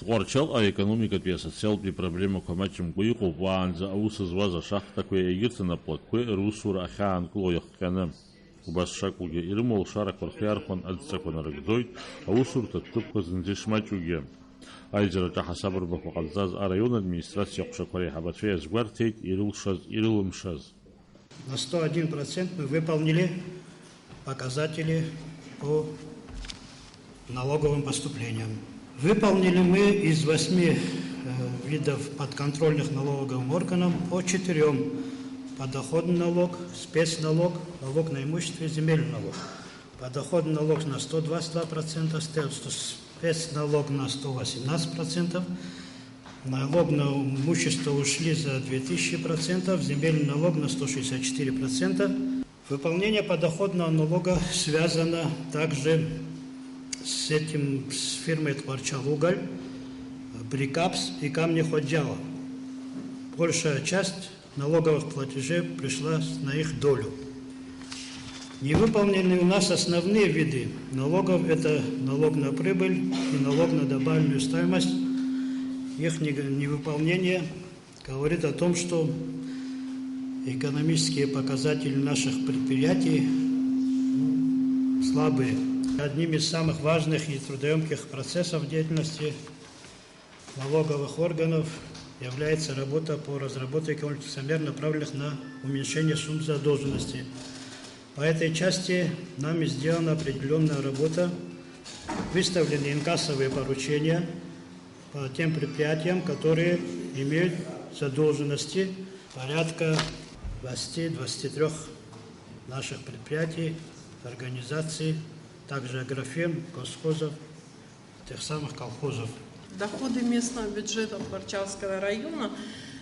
Творчал, а экономика пьеса цел при проблему комачем куику ванза, а усазваза шахта куя игирца на плод, куя русура ахан клоях канам. Убас шакуге ирмол шарак вархиархон альцакон рагдойт, а усур таттубка зндишмачуге. Айзерата хасабр бахуқадзаз, а район администрация кушаквари хабатвея сгвартейт ирилмшаз. На 101% мы выполнили показатели по налоговым поступлениям. Выполнили мы из 8 видов подконтрольных налоговым органам по 4. Подоходный налог, спецналог, налог на имущество и земельный налог. Подоходный налог на 122%, спецналог на 118%, налог на имущество ушли за 2000%, земельный налог на 164%. Выполнение подоходного налога связано также с фирмой Творчалугаль, Брикапс и Камнеходжава. Большая часть налоговых платежей пришла на их долю. Не выполнены у нас основные виды налогов. Это налог на прибыль и налог на добавленную стоимость. Их невыполнение говорит о том, что экономические показатели наших предприятий слабые. Одним из самых важных и трудоемких процессов деятельности налоговых органов является работа по разработке комплексных мер, направленных на уменьшение сумм задолженности. По этой части нами сделана определенная работа, выставлены инкассовые поручения по тем предприятиям, которые имеют задолженности порядка 20-23 наших предприятий, организаций, также агрофирм, колхозов, тех самых колхозов. Доходы местного бюджета Творчалского района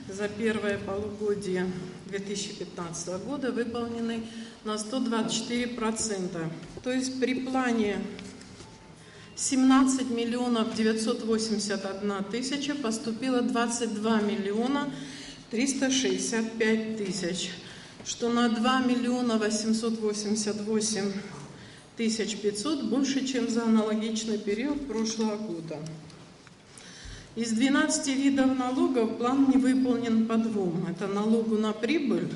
за первое полугодие 2015 года выполнены на 124%. То есть при плане 17 миллионов 981 тысяча поступило 22 миллиона 365 тысяч, что на 2 миллиона 888 тысяч 500 больше, чем за аналогичный период прошлого года. Из 12 видов налогов план не выполнен по 2. Это налогу на прибыль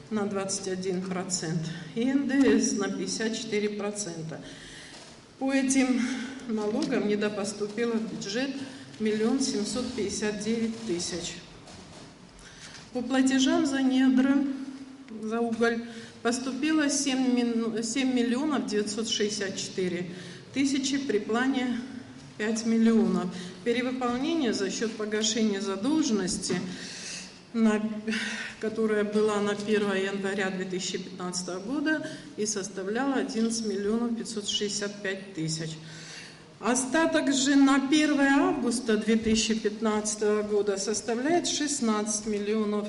на 21% и НДС на 54%. По этим налогам недопоступило в бюджет 1 759 000. По платежам за недра, за уголь поступило 7 миллионов 964 тысячи при плане 5 миллионов. Перевыполнение за счет погашения задолженности, которая была на 1 января 2015 года и составляла 11 миллионов 565 тысяч. Остаток же на 1 августа 2015 года составляет 16 миллионов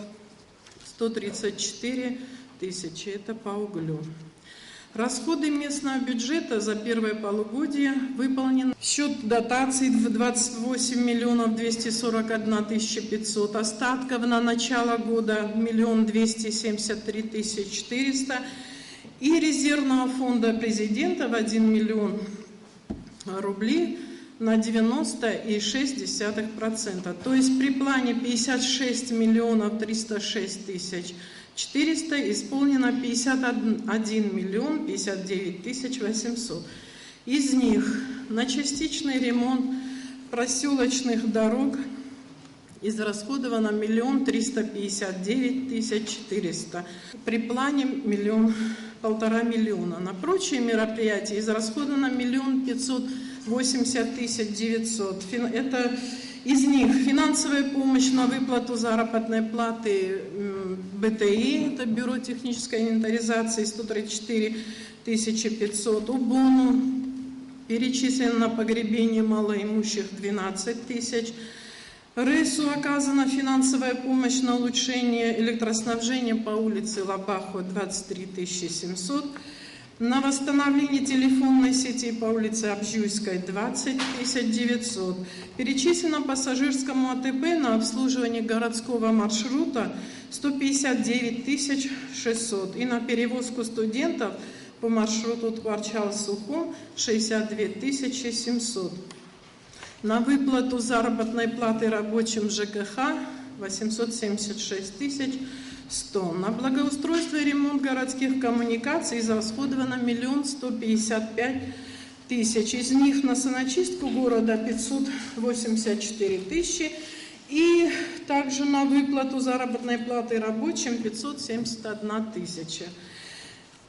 134 тысячи. Это по углю. Расходы местного бюджета за первое полугодие выполнены в счет дотаций в 28 миллионов 241 тысяча 500, остатков на начало года 1 273 400 и резервного фонда президента в 1 миллион рублей на 90,6%. То есть при плане 56 миллионов 306 тысяч 400 исполнено 51 миллион 59 тысяч 800. Из них на частичный ремонт проселочных дорог израсходовано 1 359 400. При плане 1,5 миллиона. На прочие мероприятия израсходовано 1 580 900. Это из них финансовая помощь на выплату заработной платы БТИ, это Бюро технической инвентаризации, 134 500. УБОНу перечислено на погребение малоимущих 12 тысяч. РЭСу оказана финансовая помощь на улучшение электроснабжения по улице Лабахо 23 700. На восстановление телефонной сети по улице Обжуйской 20 900. Перечислено пассажирскому АТП на обслуживание городского маршрута 159 600. И на перевозку студентов по маршруту Творчал-Сухум 62 700. На выплату заработной платы рабочим ЖКХ 876 100. На благоустройство и ремонт городских коммуникаций израсходовано 1 155 000. Из них на саночистку города 584 000 и также на выплату заработной платы рабочим 571 000.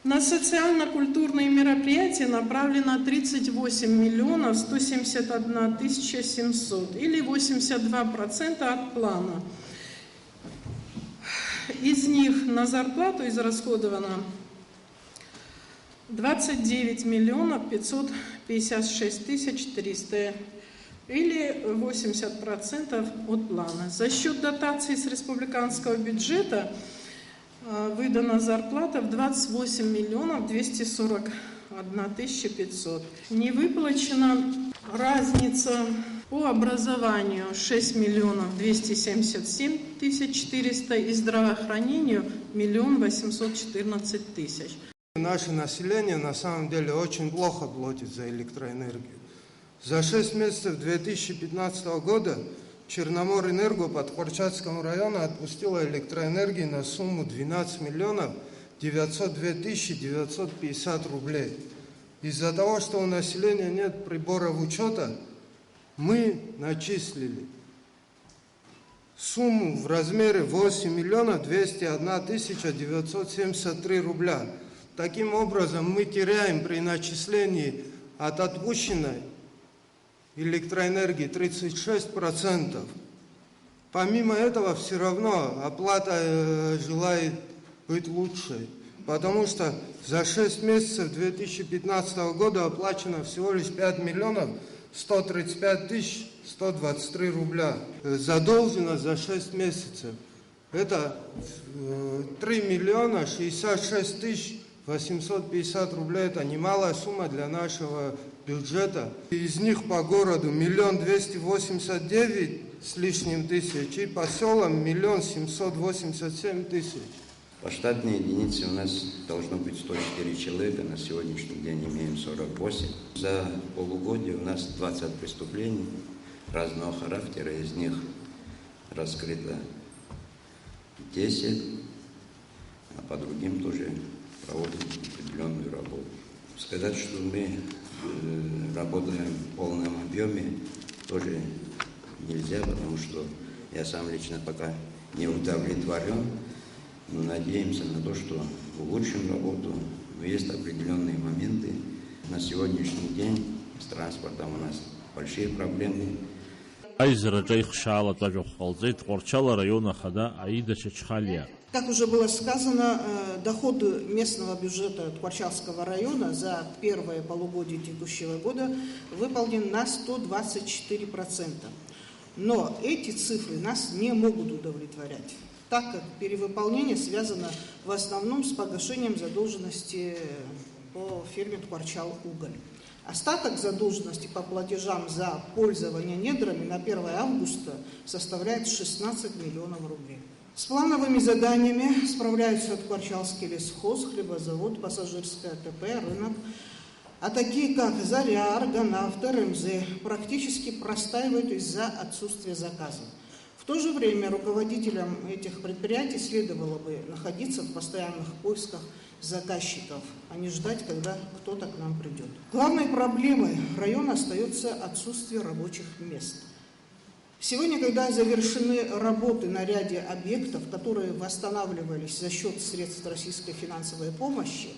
На социально-культурные мероприятия направлено 38 171 700 или 82% от плана. Из них на зарплату израсходовано 29 556 300 или 80% от плана. За счет дотаций с республиканского бюджета выдана зарплата в 28 241 500. Не выплачена разница по образованию 6 277 400 и здравоохранению 1 814 000. Наше население на самом деле очень плохо платит за электроэнергию. За 6 месяцев 2015 года Черноморэнерго по Тхорчатскому району отпустила электроэнергии на сумму 12 902 950 рублей. Из-за того, что у населения нет приборов учета, мы начислили сумму в размере 8 201 973 рубля. Таким образом, мы теряем при начислении от отпущенной электроэнергии 36%. Помимо этого, все равно оплата желает быть лучшей, потому что за 6 месяцев 2015 года оплачено всего лишь 5 135 123 рубля. Задолженность за 6 месяцев – это 3 66 850 рублей. Это немалая сумма для нашего бюджета. Из них по городу 1 289 с лишним тысяч и по селам 1 787 000. По штатной единице у нас должно быть 104 человека, на сегодняшний день имеем 48. За полугодие у нас 20 преступлений разного характера, из них раскрыто 10, а по другим тоже проводим определенную работу. Сказать, что мы работаем в полном объеме, тоже нельзя, потому что я сам лично пока не удовлетворен. Но надеемся на то, что улучшим работу. Но есть определенные моменты. На сегодняшний день с транспортом у нас большие проблемы. Как уже было сказано, доходы местного бюджета Тхорчатского района за первое полугодие текущего года выполнены на 124%. Но эти цифры нас не могут удовлетворять, так как перевыполнение связано в основном с погашением задолженности по фирме Тхорчал-Уголь. Остаток задолженности по платежам за пользование недрами на 1 августа составляет 16 миллионов рублей. С плановыми заданиями справляются Тхорчалский лесхоз, хлебозавод, пассажирская АТП, рынок, а такие как Заря, Аргонавт, РМЗ практически простаивают из-за отсутствия заказов. В то же время руководителям этих предприятий следовало бы находиться в постоянных поисках заказчиков, а не ждать, когда кто-то к нам придет. Главной проблемой района остается отсутствие рабочих мест. Сегодня, когда завершены работы на ряде объектов, которые восстанавливались за счет средств российской финансовой помощи,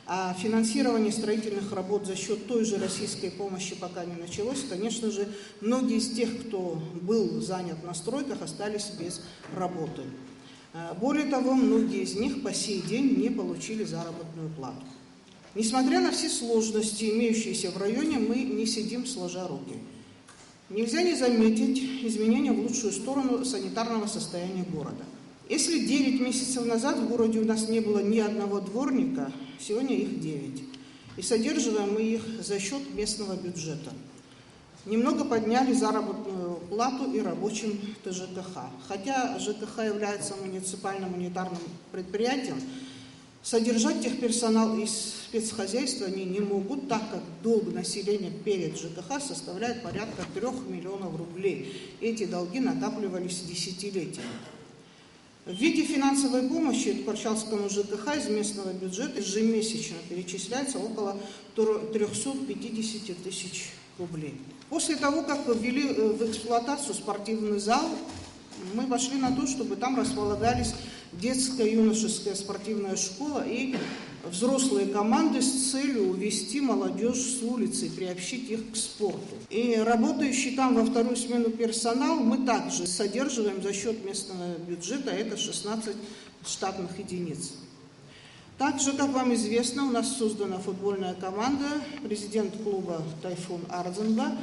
а финансирование строительных работ за счет той же российской помощи пока не началось, конечно же, многие из тех, кто был занят на стройках, остались без работы. Более того, многие из них по сей день не получили заработную плату. Несмотря на все сложности, имеющиеся в районе, мы не сидим сложа руки. Нельзя не заметить изменения в лучшую сторону санитарного состояния города. Если 9 месяцев назад в городе у нас не было ни одного дворника, сегодня их 9. И содерживаем мы их за счет местного бюджета. Немного подняли заработную плату и рабочим ТЖКХ. Хотя ЖКХ является муниципальным унитарным предприятием, Содержать техперсонал и спецхозяйства они не могут, так как долг населения перед ЖКХ составляет порядка 3 миллионов рублей. Эти долги накапливались десятилетиями. В виде финансовой помощи Тхорчалскому ЖКХ из местного бюджета ежемесячно перечисляется около 350 тысяч рублей. После того, как ввели в эксплуатацию спортивный зал, мы пошли на то, чтобы там располагались детская юношеская спортивная школа и взрослые команды с целью увести молодежь с улицы и приобщить их к спорту. И работающий там во вторую смену персонал мы также содерживаем за счет местного бюджета, это 16 штатных единиц. Также, как вам известно, у нас создана футбольная команда, президент клуба Тайфун Ардзенба.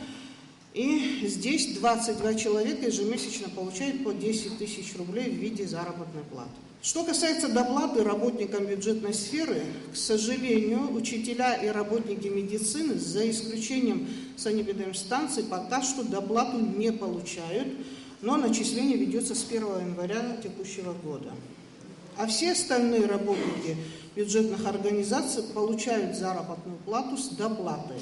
И здесь 22 человека ежемесячно получают по 10 тысяч рублей в виде заработной платы. Что касается доплаты работникам бюджетной сферы, к сожалению, учителя и работники медицины, за исключением санэпидемстанций, пока что доплату не получают, но начисление ведется с 1 января текущего года. А все остальные работники бюджетных организаций получают заработную плату с доплатой.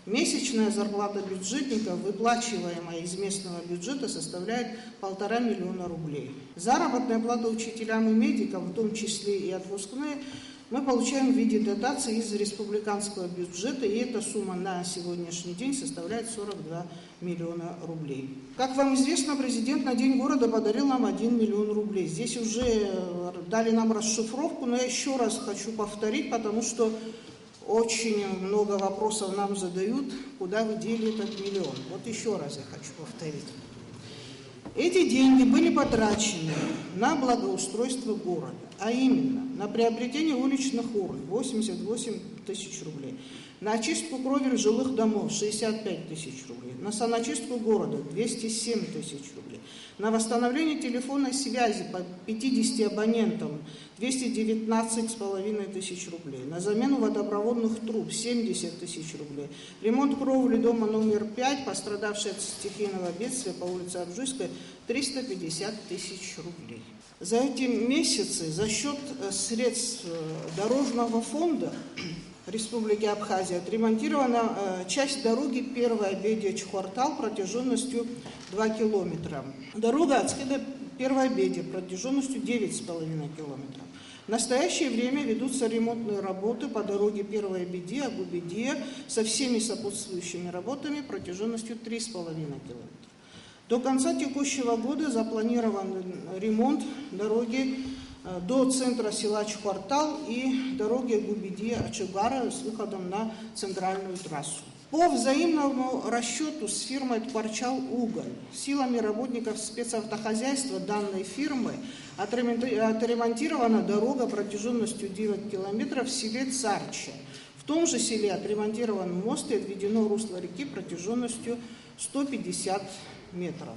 Месячная зарплата бюджетников, выплачиваемая из местного бюджета, составляет 1,5 миллиона рублей. Заработная плата учителям и медикам, в том числе и отпускные, мы получаем в виде дотации из республиканского бюджета, и эта сумма на сегодняшний день составляет 42 миллиона рублей. Как вам известно, президент на День города подарил нам 1 миллион рублей. Здесь уже дали нам расшифровку, но я еще раз хочу повторить, потому что очень много вопросов нам задают, куда вы дели этот миллион. Вот еще раз я хочу повторить. Эти деньги были потрачены на благоустройство города, а именно на приобретение уличных урн 88 тысяч рублей, на очистку кровель жилых домов 65 тысяч рублей, на саночистку города 207 тысяч рублей, на восстановление телефонной связи по 50 абонентам 219,5 тысяч рублей, на замену водопроводных труб 70 тысяч рублей, ремонт кровли дома номер 5, пострадавшей от стихийного бедствия по улице Абжуйской 350 тысяч рублей. За эти месяцы за счет средств дорожного фонда Республики Абхазия отремонтирована часть дороги Первая Бедия-Чхортал протяженностью 2 километра. Дорога Ацкеда Первая Бедия протяженностью 9,5 километров. В настоящее время ведутся ремонтные работы по дороге Первая Бедия, Агубедия со всеми сопутствующими работами протяженностью 3,5 километра. До конца текущего года запланирован ремонт дороги до центра села Чхортал и дороги Губедия-Ачугара с выходом на центральную трассу. По взаимному расчету с фирмой Тхорчал Уголь, силами работников спецавтохозяйства данной фирмы отремонтирована дорога протяженностью 9 километров в селе Царче. В том же селе отремонтирован мост и отведено русло реки протяженностью 150 метров.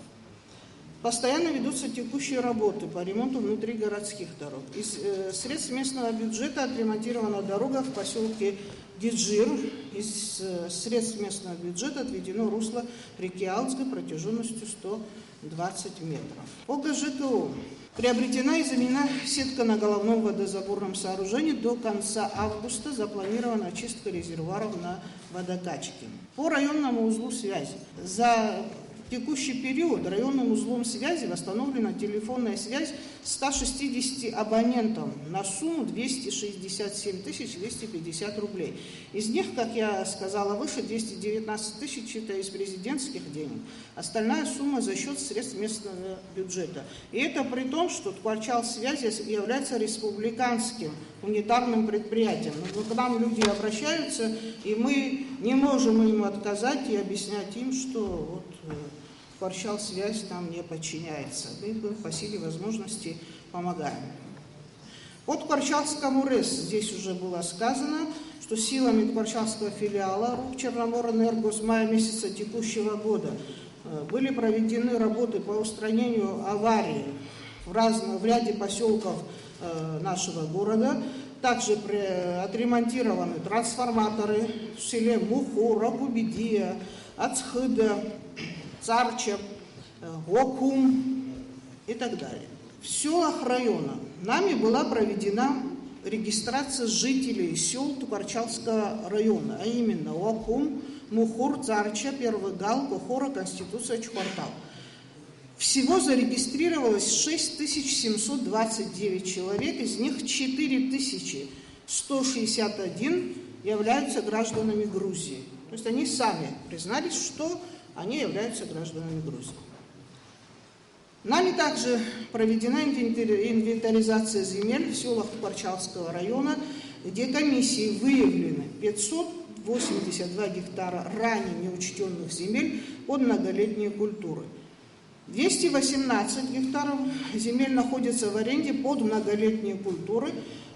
Постоянно ведутся текущие работы по ремонту внутригородских дорог. Из средств местного бюджета отремонтирована дорога в поселке Диджир. Из средств местного бюджета отведено русло реки Алцкой протяженностью 120 метров. По ГЖТО приобретена и заменена сетка на головном водозаборном сооружении. До конца августа запланирована очистка резервуаров на водокачке. По районному узлу связи. За текущий период районным узлом связи восстановлена телефонная связь 160 абонентам на сумму 267 250 рублей. Из них, как я сказала выше, 219 тысяч это из президентских денег. Остальная сумма за счет средств местного бюджета. И это при том, что Тхорчал связи является республиканским унитарным предприятием. Но к нам люди обращаются, и мы не можем им отказать и объяснять им, что вот Тхорчал связь нам не подчиняется. Мы по силе возможности помогаем. От Тхорчалскому РЭС здесь уже было сказано, что силами Тхорчалского филиала РУК Черноморэнерго с мая месяца текущего года были проведены работы по устранению аварий в ряде поселков нашего города. Также отремонтированы трансформаторы в селе Мухур, Агубедия, Ацхыда, Царча, Гокум и так далее. В селах района нами была проведена регистрация жителей сел Тукарчалского района, а именно Уакум, Мухур, Царча, Первый Гал, Кохора, Конституция, Чукартал. Всего зарегистрировалось 6729 человек, из них 4161 являются гражданами Грузии. То есть они сами признались, что они являются гражданами Грузии. Нами также проведена инвентаризация земель в селах Тукарчалского района, где комиссией выявлены 582 гектара ранее неучтенных земель под многолетние культуры. 218 гектаров земель находятся в аренде под многолетние культуры,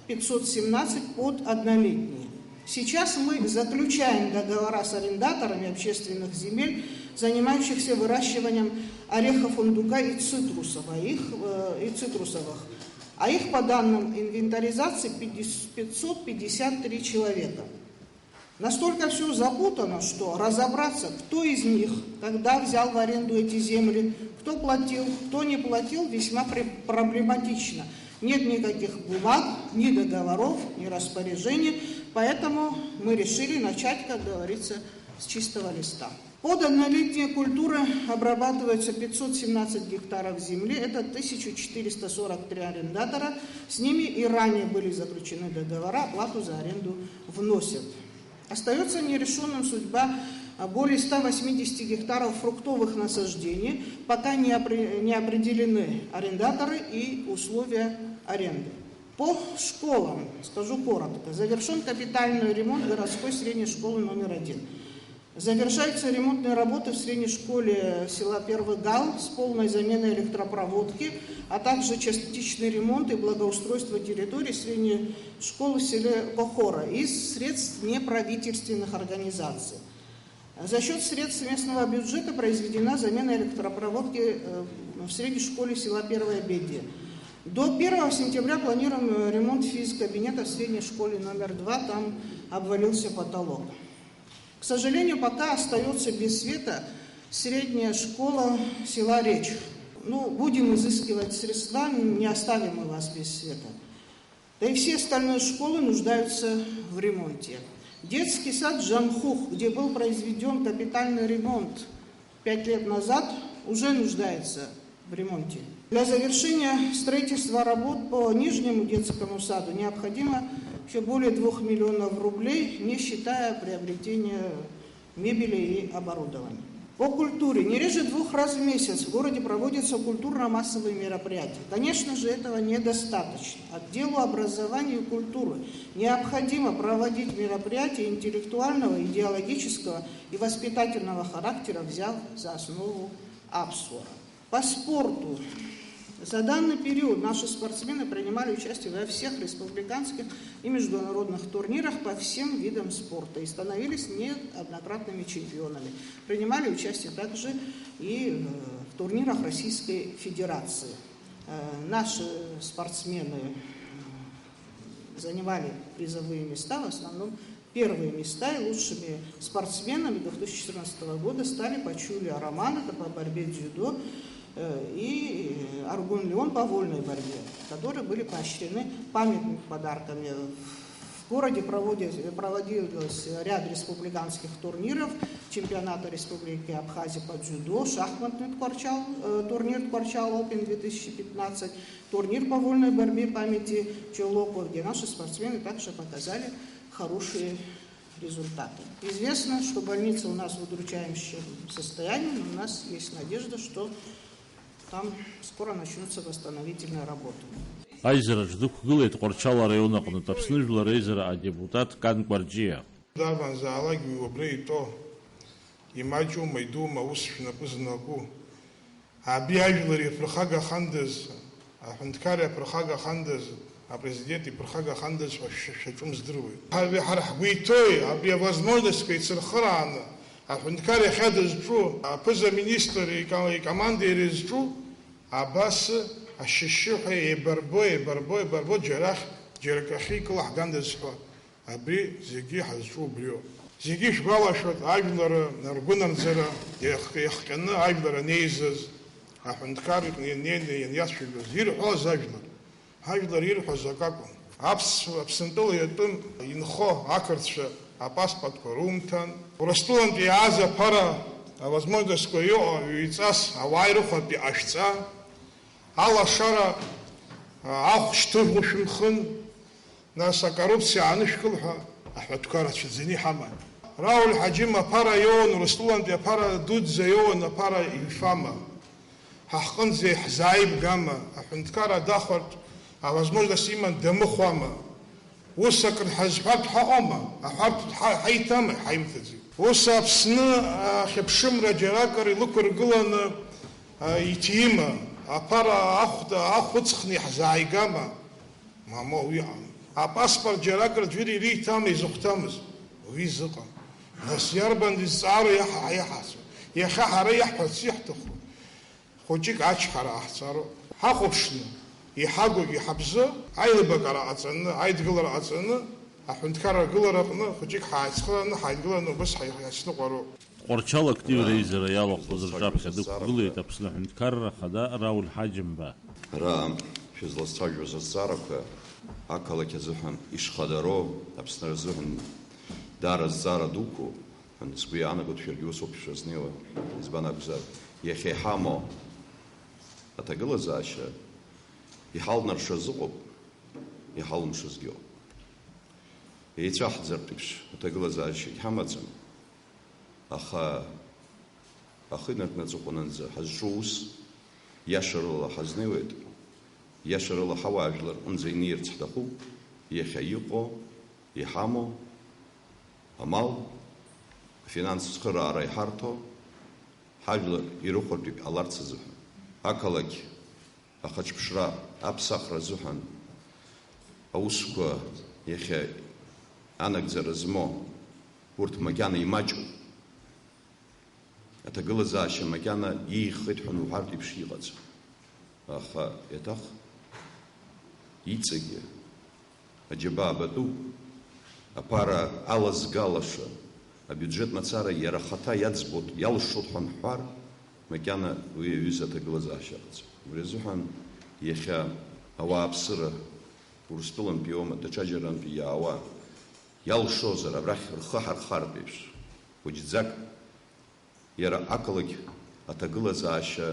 517 под однолетние. Сейчас мы заключаем договора с арендаторами общественных земель, занимающихся выращиванием ореха, фундука и цитрусовых. А их по данным инвентаризации 553 человека. Настолько все запутано, что разобраться, кто из них, когда взял в аренду эти земли, кто платил, кто не платил, весьма проблематично. Нет никаких бумаг, ни договоров, ни распоряжений, поэтому мы решили начать, как говорится, с чистого листа. Под однолетние культуры обрабатываются 517 гектаров земли, это 1443 арендатора, с ними и ранее были заключены договора, оплату за аренду вносят. Остается нерешенным судьба более 180 гектаров фруктовых насаждений, пока не определены арендаторы и условия аренды. По школам, скажу коротко, завершен капитальный ремонт городской средней школы номер 1. Завершаются ремонтные работы в средней школе села Первый Гал с полной заменой электропроводки, а также частичный ремонт и благоустройство территории средней школы в селе Кохора из средств неправительственных организаций. За счет средств местного бюджета произведена замена электропроводки в средней школе села Первая Бедия. До 1 сентября планируем ремонт физкабинета в средней школе номер 2, там обвалился потолок. К сожалению, пока остается без света средняя школа села Речь. Будем изыскивать средства, не оставим мы вас без света. Да и все остальные школы нуждаются в ремонте. Детский сад Джамхух, где был произведен капитальный ремонт 5 лет назад, уже нуждается в ремонте. Для завершения строительства работ по Нижнему детскому саду необходимо еще более 2 миллионов рублей, не считая приобретения мебели и оборудования. По культуре. Не реже 2 раз в месяц в городе проводятся культурно-массовые мероприятия. Конечно же, этого недостаточно. Отделу образования и культуры необходимо проводить мероприятия интеллектуального, идеологического и воспитательного характера, взяв за основу Апсуара. По спорту. За данный период наши спортсмены принимали участие во всех республиканских и международных турнирах по всем видам спорта и становились неоднократными чемпионами. Принимали участие также и в турнирах Российской Федерации. Наши спортсмены занимали призовые места, в основном первые места, и лучшими спортсменами 2014 года стали Пачуля Роман, это по борьбе дзюдо, и Аргун Леон по вольной борьбе, которые были поощрены памятными подарками. В городе проводилось ряд республиканских турниров, чемпионата Республики Абхазия по дзюдо, шахматный турнир Ткварчал Опен 2015, турнир по вольной борьбе памяти Чулоков, где наши спортсмены также показали хорошие результаты. Известно, что больница у нас в удручающем состоянии, но у нас есть надежда, что там скоро начнутся восстановительные работы. Айзера ждукгылет Ткварчал района контапсныжла рейзера депутат Кан Кварджия. Даван залаги убрей то имачу майдума усшна пузнаку. Абиажлари прохага хандез, аханткаре прохага хандез, а президент и прохага хандез шачум здрувы. Хави харахвитой, абия возможность кайцерхрана, аханткаре хадез джу, а пуза-министр и команды резджу, абас الششوحي بربوي جراح جركخي كل حدان دزحو أبي زيجي حزشو بريو زيجي شغالة شوت عايبلر نرجونا نزرع يخكنا عايبلر نيزز عند كارك نين ينياس في الوزير حوز عايبلر يروح زكاكم Аԥсынтәыла иатәын инхо ақырҭцәа апаспортқәа румҭан. Урыстәылантәи иааз аԥара возможностқәа иҟоу ҩ-ҵас ауаа ирыхәатәи ҟашәҵа, алашара ахәшьҭыӷә шәымхын, нас акоррупциа анышәкылҳәа аҳәатәқәа рацәаӡаны иҳаман. Рауль Ҳаџьым аԥара иоуан, Урыстәылантәи аԥара дуӡӡа иоуан, аԥара ҩфама. Ҳахҟынӡа иҳзааибгама, аҳәынҭқар адахәартә возможность иман дамыхәама. Ус акыр ҳазҳәартә ҳаҟоума, аҳәартә ҳаиҭама, ҳаимҭаӡеит. Ус Аԥсны ахьыԥшымра џьаракыр илықәыргыланы иҭима, аԥара ахәыҵхны иҳзааигама, мамоу иҟам. Апаспорт џьаракыр ӡәыр ириҭама, изыхәҭамыз, уи зыҟам. Нас иарбан изҵаара иаҳасуа. Иахьа ҳара иаҳҳәарц иаҳҭаху. Хәыҷык ачҳара ҟаҳҵароуп. Ҳахәаԥшны иҳагәагьы ҳабзы аилибакара ҟаҵаны, аидгылара ҟаҵаны, аҳәынҭқар агылара аҟны хәыҷык ҳааицхырааны ҳаидгыланы убас ҳаицныҟәароуп. Тҟәарчал актив реизара иалахәыз рҿаԥхьа дықәгылеит Аԥсны Аҳәынҭқарра Ахада Рауль Ҳаџьымба. Ара шәызлацәажәоз азҵаарақәа ақалақь азыҳәан ишхадароу, Аԥсны азыҳәан даара зҵаара дуқәоу, сгәы иаанагоит шәаргьы усоуп ишәазнеиуа, избан акәзар, иахьа иҳамоу аҭагылазаашьа иҳалнаршаз ыҟоуп, иҳалымшазгьы ыҟоуп. Еицәаҳӡартә еиԥш аҭагылазаашьагь ҳамаӡам, аха ахы инаркны-аҵыхәанынӡа ҳазҿу ус иашарыла ҳазнеиуеит, иашарыла ҳауаажәлар рҟынӡа инеирц ҳҭахуп, иахьа иҟоу, иҳамоу амал, афинанстә цхыраара иҳарҭо, ҳажәлар ирыхәартәи ҟаларц азыҳәан. Ақалақь ахаҿԥшра, аԥсахра азыҳәан аусқәа иахьа анагӡара змоу урҭ макьана имаҷуп. Аҭагылазаашьа макьана иихеит ҳәа уҳәартә еиԥш иҟаӡам. Аха иаҭах иҵегьы аџьабаа батәуп, аԥара алазгалаша, абиуџьет мацара иара ахаҭа иаӡбоит, иалшоит ҳәа анҳәар, макьана уи аҩыза аҭагылазаашьа ҟаҵам. Убри азыҳәан иахьа ауааԥсыра Урыстәылантәи иоума, даҽаџьарантәи иаауа иалшозар абрахь рхы ҳархартә еиԥш, хәыҷӡак иара ақалақь аҭагылазаашьа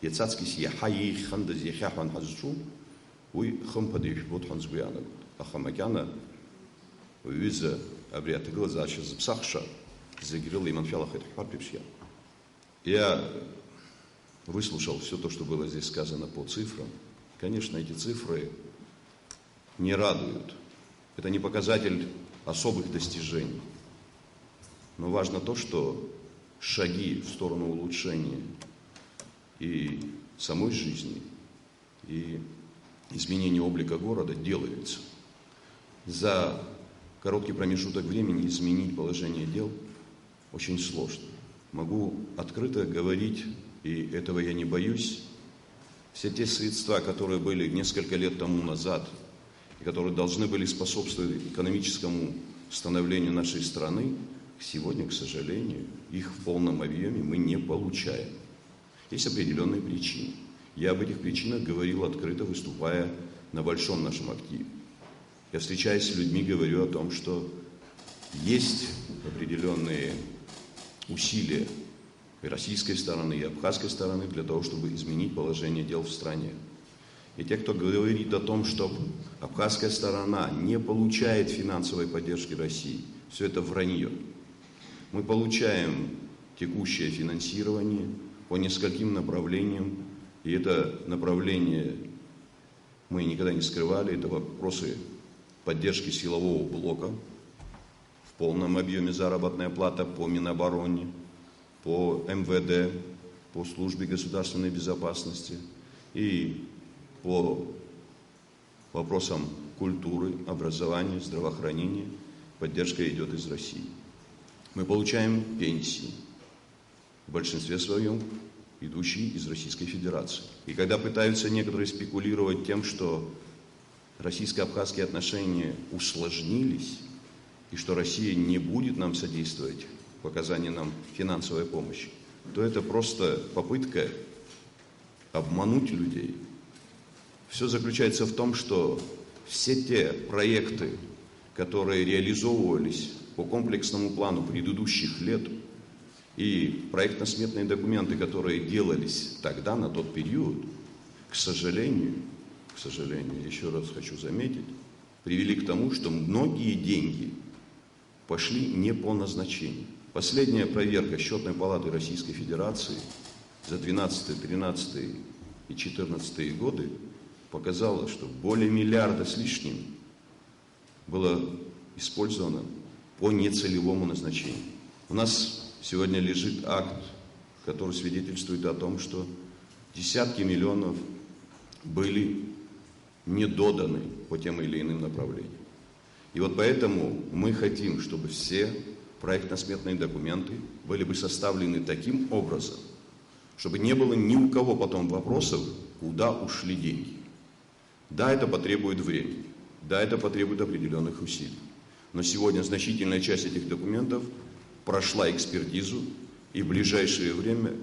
иацаҵкьыс иаҳа иеиӷьхандаз иахьа ҳәа ҳазҿу, уи хымԥада ишәбоит ҳәа сгәы иаанагоит. Аха макьана уаҩыза абри аҭагылазаашьа зыԥсахша зегь рыла иманшәалахеит ҳҳәартә еиԥш иаауп. Я выслушал все то, что было здесь сказано по цифрам. Конечно, эти цифры не радуют. Это не показатель особых достижений. Но важно то, что шаги в сторону улучшения и самой жизни, и изменения облика города делаются. За короткий промежуток времени изменить положение дел очень сложно. Могу открыто говорить, и этого я не боюсь, все те средства, которые были несколько лет тому назад, и которые должны были способствовать экономическому становлению нашей страны, сегодня, к сожалению, их в полном объеме мы не получаем. Есть определенные причины. Я об этих причинах говорил открыто, выступая на большом нашем активе. Я встречаюсь с людьми, говорю о том, что есть определенные усилия и российской стороны, и абхазской стороны для того, чтобы изменить положение дел в стране. И те, кто говорит о том, что абхазская сторона не получает финансовой поддержки России, все это вранье. Мы получаем текущее финансирование по нескольким направлениям, и это направление мы никогда не скрывали, это вопросы поддержки силового блока, в полном объеме заработная плата по Минобороне, по МВД, по службе государственной безопасности и по вопросам культуры, образования, здравоохранения. Поддержка идет из России. Мы получаем пенсии, в большинстве своем идущие из Российской Федерации. И когда пытаются некоторые спекулировать тем, что российско-абхазские отношения усложнились, и что Россия не будет нам содействовать в оказании нам финансовой помощи, то это просто попытка обмануть людей. Все заключается в том, что все те проекты, которые реализовывались по комплексному плану предыдущих лет, и проектно-сметные документы, которые делались тогда, на тот период, к сожалению, еще раз хочу заметить, привели к тому, что многие деньги пошли не по назначению. Последняя проверка Счетной палаты Российской Федерации за 2012, 2013 и 2014 годы показала, что более миллиарда с лишним было использовано по нецелевому назначению. У нас сегодня лежит акт, который свидетельствует о том, что десятки миллионов были не доданы по тем или иным направлениям. И вот поэтому мы хотим, чтобы все проектно-сметные документы были бы составлены таким образом, чтобы не было ни у кого потом вопросов, куда ушли деньги. Да, это потребует времени, да, это потребует определенных усилий. Но сегодня значительная часть этих документов прошла экспертизу, и в ближайшее время,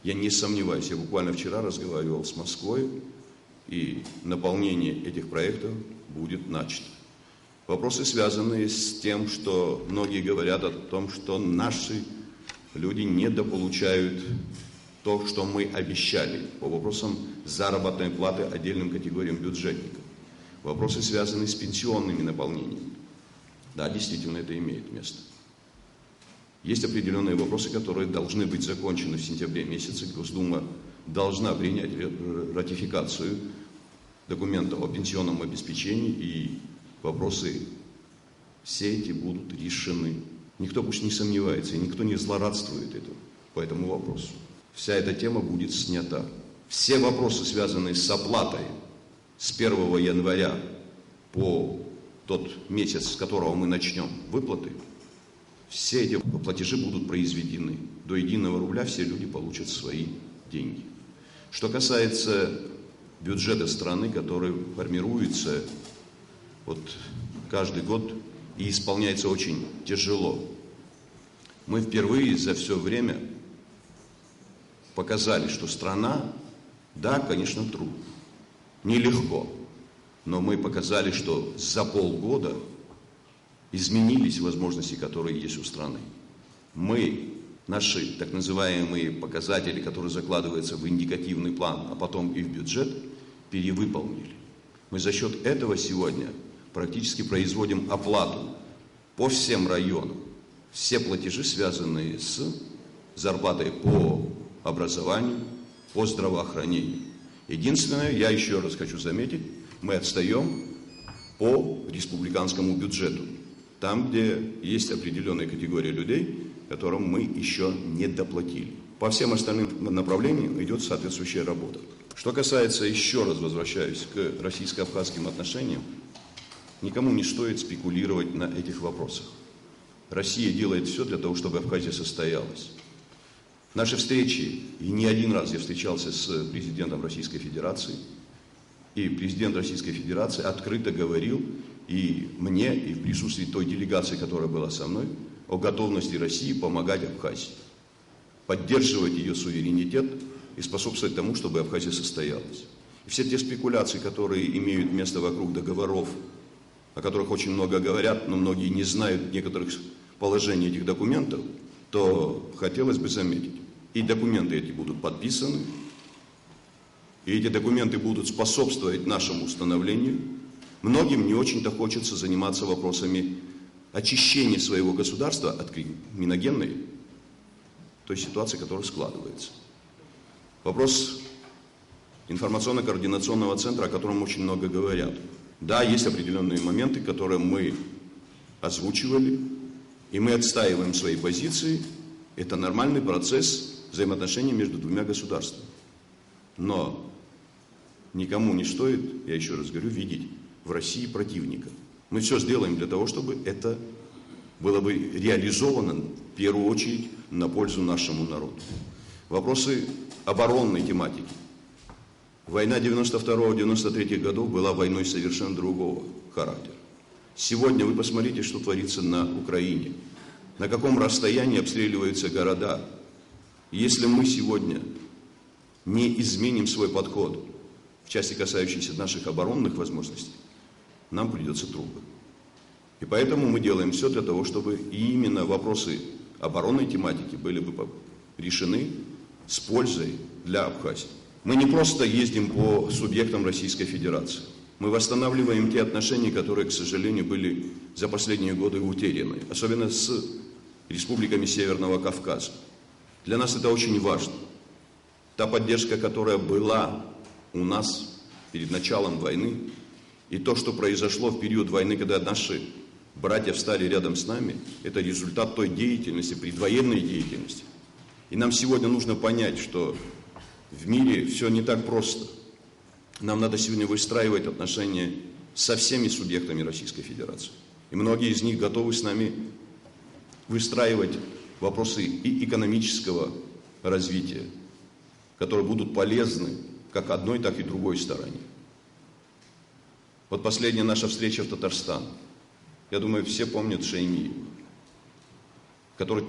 я не сомневаюсь, я буквально вчера разговаривал с Москвой, и наполнение этих проектов будет начато. Вопросы, связанные с тем, что многие говорят о том, что наши люди недополучают то, что мы обещали по вопросам заработной платы отдельным категориям бюджетников. Вопросы, связанные с пенсионными наполнениями. Да, действительно, это имеет место. Есть определенные вопросы, которые должны быть закончены в сентябре месяце. Госдума должна принять ратификацию документа о пенсионном обеспечении, и вопросы все эти будут решены. Никто пусть не сомневается, и никто не злорадствует по этому вопросу. Вся эта тема будет снята. Все вопросы, связанные с оплатой с 1 января по тот месяц, с которого мы начнем выплаты, все эти платежи будут произведены. До единого рубля все люди получат свои деньги. Что касается бюджета страны, который формируется каждый год и исполняется очень тяжело, мы впервые за все время показали, что страна, да, конечно, трудно, нелегко, но мы показали, что за полгода изменились возможности, которые есть у страны. Наши так называемые показатели, которые закладываются в индикативный план, а потом и в бюджет, перевыполнили. Мы за счет этого сегодня практически производим оплату по всем районам. Все платежи, связанные с зарплатой по образованию, по здравоохранению. Единственное, я еще раз хочу заметить, мы отстаем по республиканскому бюджету. Там, где есть определенная категория людей, которым мы еще не доплатили. По всем остальным направлениям идет соответствующая работа. Что касается, еще раз возвращаюсь к российско-абхазским отношениям, никому не стоит спекулировать на этих вопросах. Россия делает все для того, чтобы Абхазия состоялась. Наши встречи, и не один раз я встречался с президентом Российской Федерации, и президент Российской Федерации открыто говорил и мне, и в присутствии той делегации, которая была со мной, о готовности России помогать Абхазии, поддерживать ее суверенитет и способствовать тому, чтобы Абхазия состоялась. И все те спекуляции, которые имеют место вокруг договоров, о которых очень много говорят, но многие не знают некоторых положений этих документов, то хотелось бы заметить, и документы эти будут подписаны, и эти документы будут способствовать нашему установлению. Многим не очень-то хочется заниматься вопросами очищения своего государства от криминогенной той ситуации, которая складывается. Вопрос информационно-координационного центра, о котором очень много говорят. Да, есть определенные моменты, которые мы озвучивали, и мы отстаиваем свои позиции. Это нормальный процесс взаимоотношений между двумя государствами. Но никому не стоит, я еще раз говорю, видеть в России противника. Мы все сделаем для того, чтобы это было бы реализовано в первую очередь на пользу нашему народу. Вопросы оборонной тематики. Война 92-93 годов была войной совершенно другого характера. Сегодня вы посмотрите, что творится на Украине. На каком расстоянии обстреливаются города. Если мы сегодня не изменим свой подход в части, касающейся наших оборонных возможностей, нам придется трудно. И поэтому мы делаем все для того, чтобы именно вопросы оборонной тематики были бы решены с пользой для Абхазии. Мы не просто ездим по субъектам Российской Федерации. Мы восстанавливаем те отношения, которые, к сожалению, были за последние годы утеряны, особенно с республиками Северного Кавказа. Для нас это очень важно. Та поддержка, которая была у нас перед началом войны, и то, что произошло в период войны, когда наши братья встали рядом с нами, это результат той деятельности, предвоенной деятельности. И нам сегодня нужно понять, что в мире все не так просто. Нам надо сегодня выстраивать отношения со всеми субъектами Российской Федерации. И многие из них готовы с нами выстраивать вопросы и экономического развития, которые будут полезны как одной, так и другой стороне. Вот последняя наша встреча в Татарстане. Я думаю, все помнят Шеймиева, который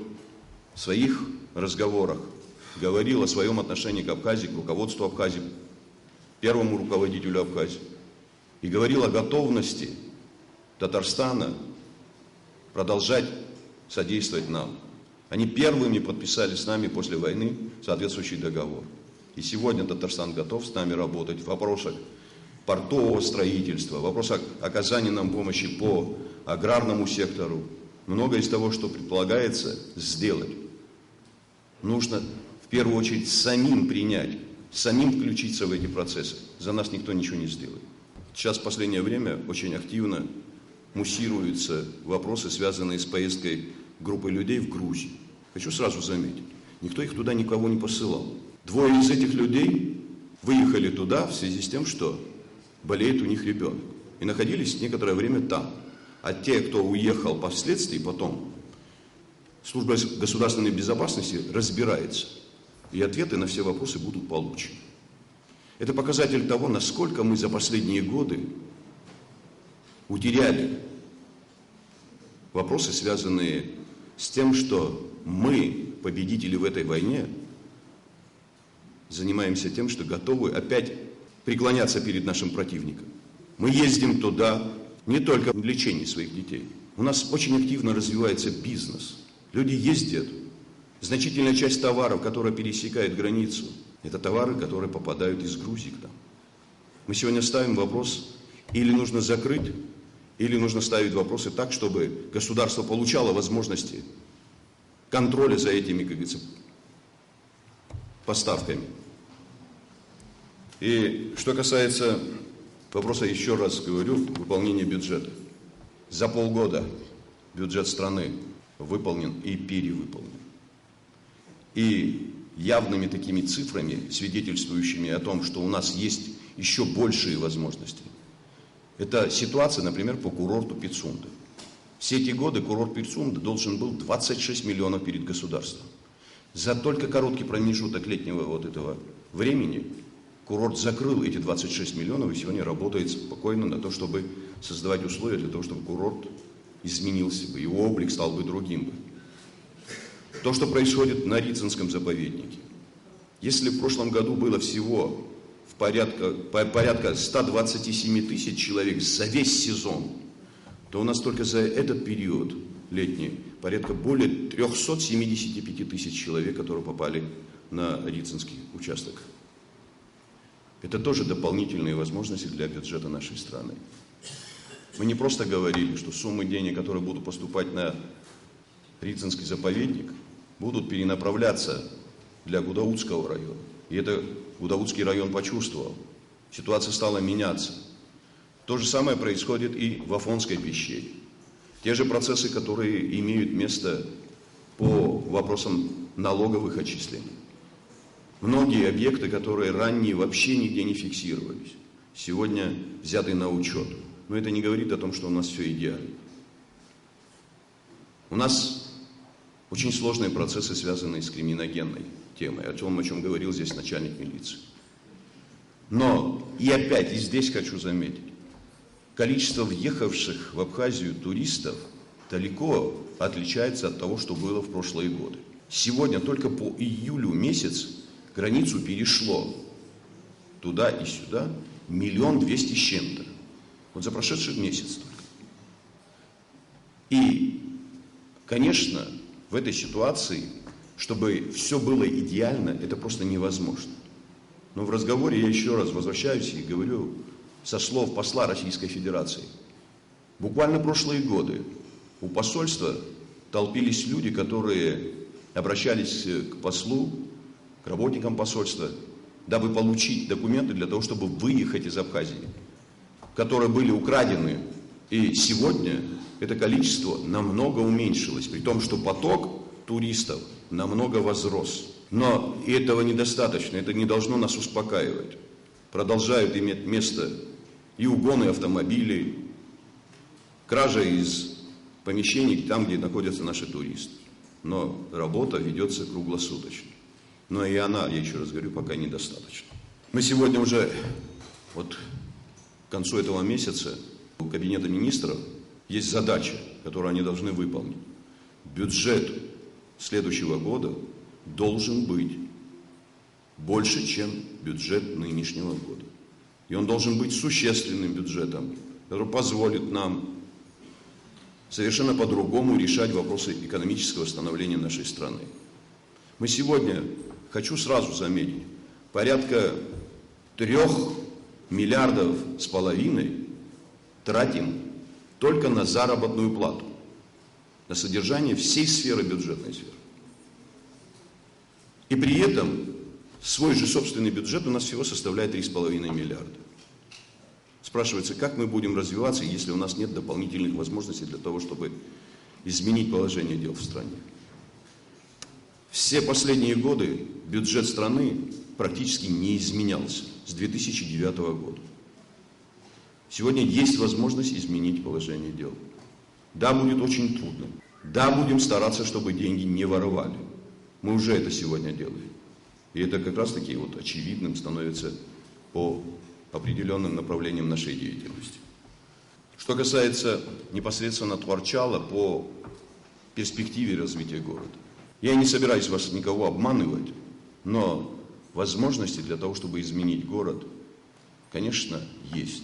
в своих разговорах говорил о своем отношении к Абхазии, к руководству Абхазии, первому руководителю Абхазии, и говорил о готовности Татарстана продолжать содействовать нам. Они первыми подписали с нами после войны соответствующий договор. И сегодня Татарстан готов с нами работать в вопросах портового строительства, в вопросах оказания нам помощи по аграрному сектору. Многое из того, что предполагается сделать, нужно в первую очередь самим принять, самим включиться в эти процессы. За нас никто ничего не сделает. Сейчас в последнее время очень активно муссируются вопросы, связанные с поездкой группы людей в Грузию. Хочу сразу заметить, никто их туда никого не посылал. Двое из этих людей выехали туда в связи с тем, что болеет у них ребенок. И находились некоторое время там. А те, кто уехал впоследствии потом, служба государственной безопасности разбирается. И ответы на все вопросы будут получены. Это показатель того, насколько мы за последние годы утеряли вопросы, связанные с тем, что мы, победители в этой войне, занимаемся тем, что готовы опять преклоняться перед нашим противником. Мы ездим туда не только в лечении своих детей. У нас очень активно развивается бизнес. Люди ездят. Значительная часть товаров, которая пересекает границу, это товары, которые попадают из Грузии к нам. Мы сегодня ставим вопрос, или нужно закрыть, или нужно ставить вопросы так, чтобы государство получало возможности контроля за этими, как говорится, поставками. И что касается вопроса, еще раз говорю, выполнения бюджета. За полгода бюджет страны выполнен и перевыполнен. И явными такими цифрами, свидетельствующими о том, что у нас есть еще большие возможности. Это ситуация, например, по курорту Пицунда. Все эти годы курорт Пицунда должен был 26 миллионов перед государством. За только короткий промежуток летнего вот этого времени курорт закрыл эти 26 миллионов и сегодня работает спокойно на то, чтобы создавать условия для того, чтобы курорт изменился бы, его облик стал бы другим бы. То, что происходит на Рицинском заповеднике. Если в прошлом году было всего порядка 127 тысяч человек за весь сезон, то у нас только за этот период летний порядка более 375 тысяч человек, которые попали на Рицинский участок. Это тоже дополнительные возможности для бюджета нашей страны. Мы не просто говорили, что суммы денег, которые будут поступать на Рицинский заповедник, будут перенаправляться для Гудаутского района. И это Гудаутский район почувствовал. Ситуация стала меняться. То же самое происходит и в Афонской пещере. Те же процессы, которые имеют место по вопросам налоговых отчислений. Многие объекты, которые ранее вообще нигде не фиксировались, сегодня взяты на учет. Но это не говорит о том, что у нас все идеально. У нас очень сложные процессы, связанные с криминогенной темой, о чем говорил здесь начальник милиции. Но и опять, и здесь хочу заметить, количество въехавших в Абхазию туристов далеко отличается от того, что было в прошлые годы. Сегодня только по июлю месяц границу перешло туда и сюда 1 200 000 с чем-то. Вот за прошедший месяц только. И, конечно, в этой ситуации, чтобы все было идеально, это просто невозможно. Но в разговоре я еще раз возвращаюсь и говорю со слов посла Российской Федерации. Буквально прошлые годы у посольства толпились люди, которые обращались к послу, к работникам посольства, дабы получить документы для того, чтобы выехать из Абхазии, которые были украдены. И сегодня это количество намного уменьшилось, при том, что поток туристов намного возрос. Но этого недостаточно, это не должно нас успокаивать. Продолжают иметь место и угоны автомобилей, кража из помещений там, где находятся наши туристы. Но работа ведется круглосуточно. Но и она, я еще раз говорю, пока недостаточно. Мы сегодня уже, вот к концу этого месяца, у Кабинета министров есть задача, которую они должны выполнить. Бюджет следующего года должен быть больше, чем бюджет нынешнего года. И он должен быть существенным бюджетом, который позволит нам совершенно по-другому решать вопросы экономического становления нашей страны. Мы сегодня, хочу сразу заметить, порядка 3,5 миллиардов тратим только на заработную плату, на содержание всей сферы бюджетной сферы. И при этом свой же собственный бюджет у нас всего составляет 3,5 миллиарда. Спрашивается, как мы будем развиваться, если у нас нет дополнительных возможностей для того, чтобы изменить положение дел в стране. Все последние годы бюджет страны практически не изменялся с 2009 года. Сегодня есть возможность изменить положение дел. Да, будет очень трудно. Да, будем стараться, чтобы деньги не воровали. Мы уже это сегодня делаем. И это как раз таки вот очевидным становится по определенным направлениям нашей деятельности. Что касается непосредственно Тхуарчала по перспективе развития города. Я не собираюсь вас никого обманывать, но возможности для того, чтобы изменить город, конечно, есть.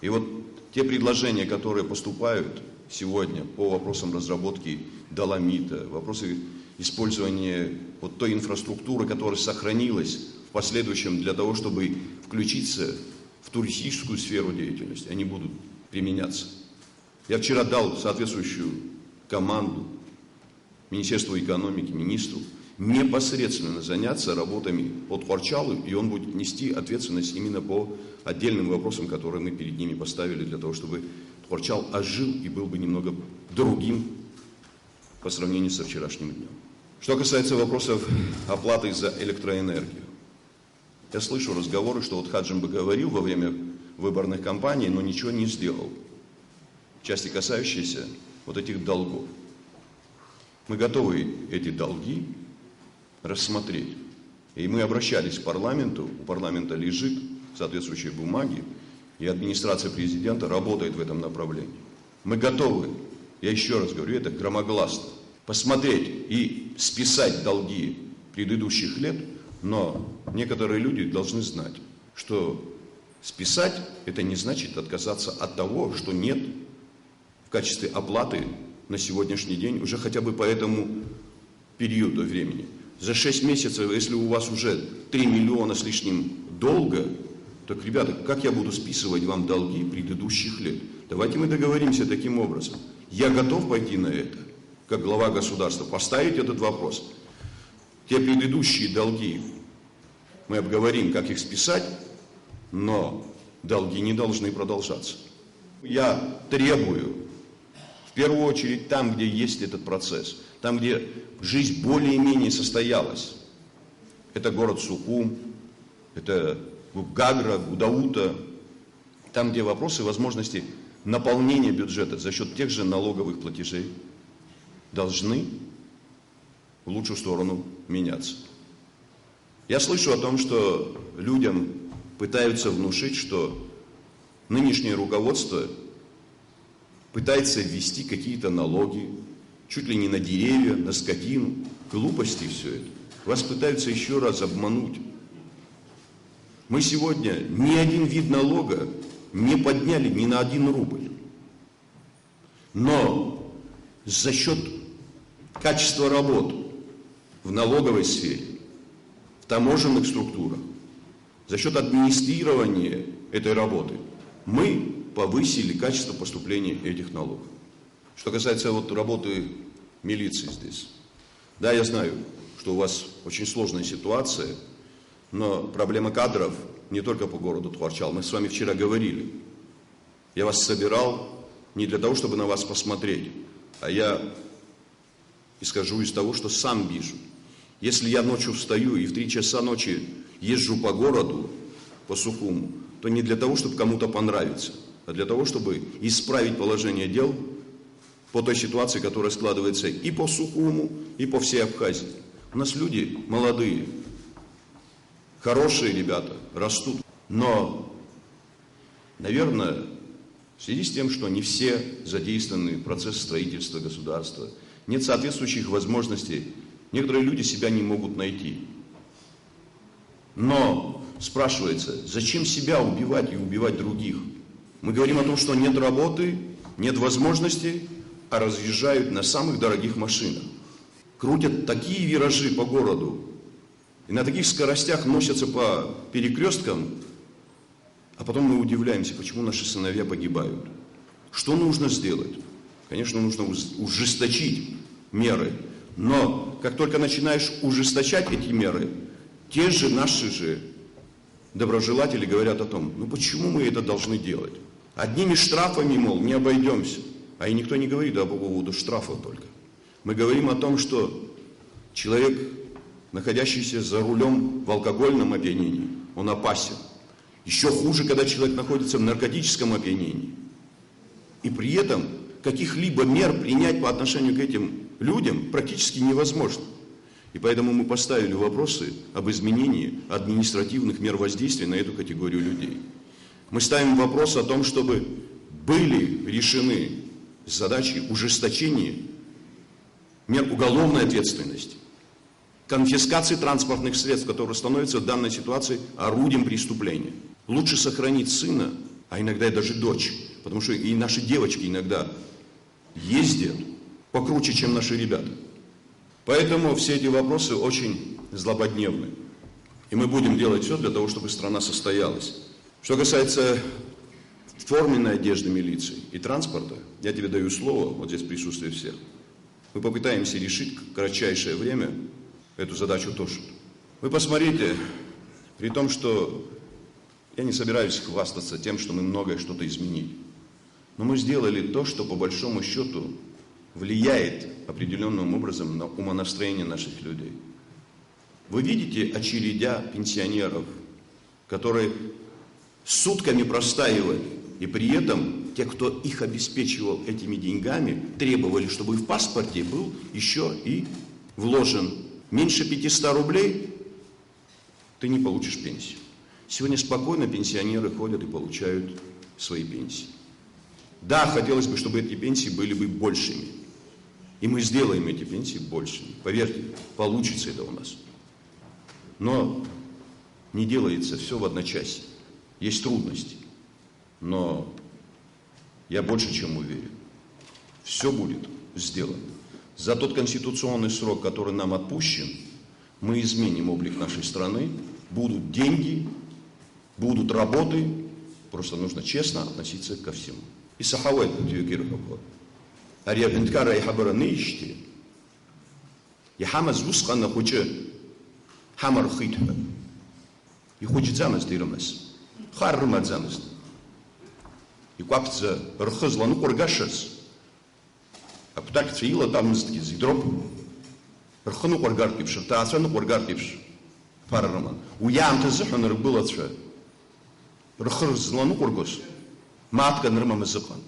И вот те предложения, которые поступают сегодня по вопросам разработки доломита, вопросы использования вот той инфраструктуры, которая сохранилась в последующем для того, чтобы включиться в туристическую сферу деятельности, они будут применяться. Я вчера дал соответствующую команду Министерству экономики, министру, непосредственно заняться работами по Тхуарчалу, и он будет нести ответственность именно по отдельным вопросам, которые мы перед ними поставили, для того, чтобы Тхуарчал ожил и был бы немного другим по сравнению со вчерашним днем. Что касается вопросов оплаты за электроэнергию. Я слышу разговоры, что вот Хаджимба говорил во время выборных кампаний, но ничего не сделал. В части, касающейся вот этих долгов. Мы готовы эти долги рассмотреть. И мы обращались к парламенту, у парламента лежит соответствующие бумаги, и администрация президента работает в этом направлении. Мы готовы, я еще раз говорю, это громогласно, посмотреть и списать долги предыдущих лет, но некоторые люди должны знать, что списать это не значит отказаться от того, что нет в качестве оплаты на сегодняшний день уже хотя бы по этому периоду времени. За 6 месяцев, если у вас уже 3 миллиона с лишним долга, так, ребята, как я буду списывать вам долги предыдущих лет? Давайте мы договоримся таким образом. Я готов пойти на это, как глава государства, поставить этот вопрос. Те предыдущие долги, мы обговорим, как их списать, но долги не должны продолжаться. Я требую, в первую очередь, там, где есть этот процесс, там, где жизнь более-менее состоялась. Это город Сухум, это Гагра, Гудаута, там, где вопросы возможности наполнения бюджета за счет тех же налоговых платежей должны в лучшую сторону меняться. Я слышу о том, что людям пытаются внушить, что нынешнее руководство пытается ввести какие-то налоги, чуть ли не на деревья, на скотину. Глупости все это. Вас пытаются еще раз обмануть. Мы сегодня ни один вид налога не подняли ни на 1 рубль. Но за счет качества работ в налоговой сфере, в таможенных структурах, за счет администрирования этой работы мы повысили качество поступления этих налогов. Что касается вот работы милиции здесь. Да, я знаю, что у вас очень сложная ситуация, но проблема кадров не только по городу Тхуарчал. Мы с вами вчера говорили. Я вас собирал не для того, чтобы на вас посмотреть, а я исхожу из того, что сам вижу. Если я ночью встаю и в 3 часа ночи езжу по городу, по Сухуму, то не для того, чтобы кому-то понравиться, а для того, чтобы исправить положение дел по той ситуации, которая складывается и по Сухуму, и по всей Абхазии. У нас люди молодые, хорошие ребята, растут. Но, наверное, в связи с тем, что не все задействованы в процессе строительства государства, нет соответствующих возможностей, некоторые люди себя не могут найти. Но спрашивается, зачем себя убивать и убивать других? Мы говорим о том, что нет работы, нет возможностей, а разъезжают на самых дорогих машинах. Крутят такие виражи по городу и на таких скоростях носятся по перекресткам, а потом мы удивляемся, почему наши сыновья погибают. Что нужно сделать? Конечно, нужно ужесточить меры, но как только начинаешь ужесточать эти меры, те же наши же доброжелатели говорят о том, ну почему мы это должны делать? Одними штрафами, мол, не обойдемся. А и никто не говорит по поводу штрафов только. Мы говорим о том, что человек, находящийся за рулем в алкогольном опьянении, он опасен. Еще хуже, когда человек находится в наркотическом опьянении. И при этом каких-либо мер принять по отношению к этим людям практически невозможно. И поэтому мы поставили вопросы об изменении административных мер воздействия на эту категорию людей. Мы ставим вопрос о том, чтобы были решены задачи ужесточения мер уголовной ответственности, конфискации транспортных средств, которые становятся в данной ситуации орудием преступления. Лучше сохранить сына, а иногда и даже дочь, потому что и наши девочки иногда ездят покруче, чем наши ребята. Поэтому все эти вопросы очень злободневны. И мы будем делать все для того, чтобы страна состоялась. Что касается форменной одежды милиции и транспорта, я тебе даю слово, вот здесь присутствие всех. Мы попытаемся решить в кратчайшее время эту задачу тоже. Вы посмотрите, при том, что я не собираюсь хвастаться тем, что мы многое что-то изменили. Но мы сделали то, что по большому счету влияет определенным образом на умонастроение наших людей. Вы видите очередя пенсионеров, которые сутками простаивали, и при этом те, кто их обеспечивал этими деньгами, требовали, чтобы в паспорте был еще и вложен меньше 500 рублей, ты не получишь пенсию. Сегодня спокойно пенсионеры ходят и получают свои пенсии. Да, хотелось бы, чтобы эти пенсии были бы большими. И мы сделаем эти пенсии большими. Поверьте, получится это у нас. Но не делается все в одночасье. Есть трудности. Но я больше чем уверен, все будет сделано. За тот конституционный срок, который нам отпущен, мы изменим облик нашей страны. Будут деньги, будут работы. Просто нужно честно относиться ко всему. И сахавайт тюкирхако. Ариабинткара и хабара нейшти. И хамаз вускана хоче хамар хитха. И хочет замаз дирамас. Харрмат замаз. И капца рхызла ну кургашас. А потак цвила там мстки зидроп. Рхну кургартипш, тааса ну кургартипш. Фарраман. Уям тазхан рбылатша. Рхызла ну кургос. Матка нырма мазыхан.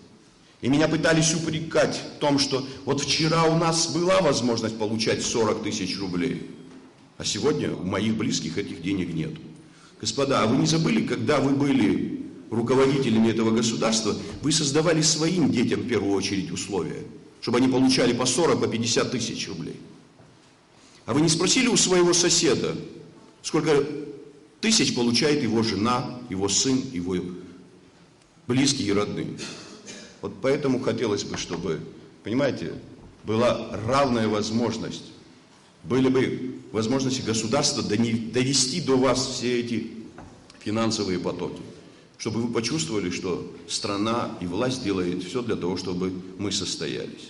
И меня пытались упрекать в том, что вот вчера у нас была возможность получать 40 тысяч рублей, а сегодня у моих близких этих денег нет. Господа, а вы не забыли, когда вы были руководителями этого государства, вы создавали своим детям в первую очередь условия, чтобы они получали по 40, по 50 тысяч рублей. А вы не спросили у своего соседа, сколько тысяч получает его жена, его сын, его близкие и родные. Вот поэтому хотелось бы, чтобы, понимаете, была равная возможность, были бы возможности государства довести до вас все эти финансовые потоки, чтобы вы почувствовали, что страна и власть делает все для того, чтобы мы состоялись.